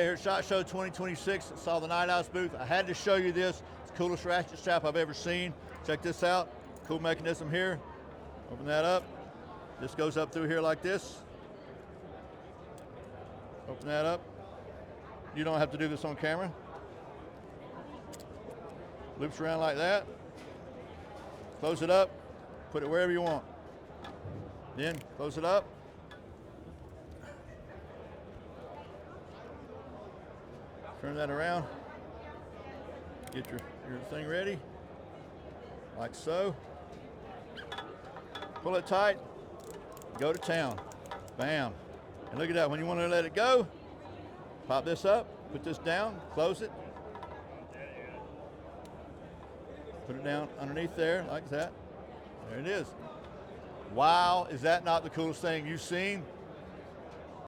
Here at SHOT Show 2026, saw the Night Owls booth. I had to show you this. It's the coolest ratchet strap I've ever seen. Check this out. Cool mechanism here. Open that up. This goes up through here like this. Open that up. You don't have to do this on camera. Loops around like that. Close it up. Put it wherever you want. Then close it up. Turn that around. Get your thing ready. Like so. Pull it tight. Go to town. Bam. And look at that. When you want to let it go, pop this up, put this down, close it. Put it down underneath there like that. There it is. Wow, is that not the coolest thing you've seen?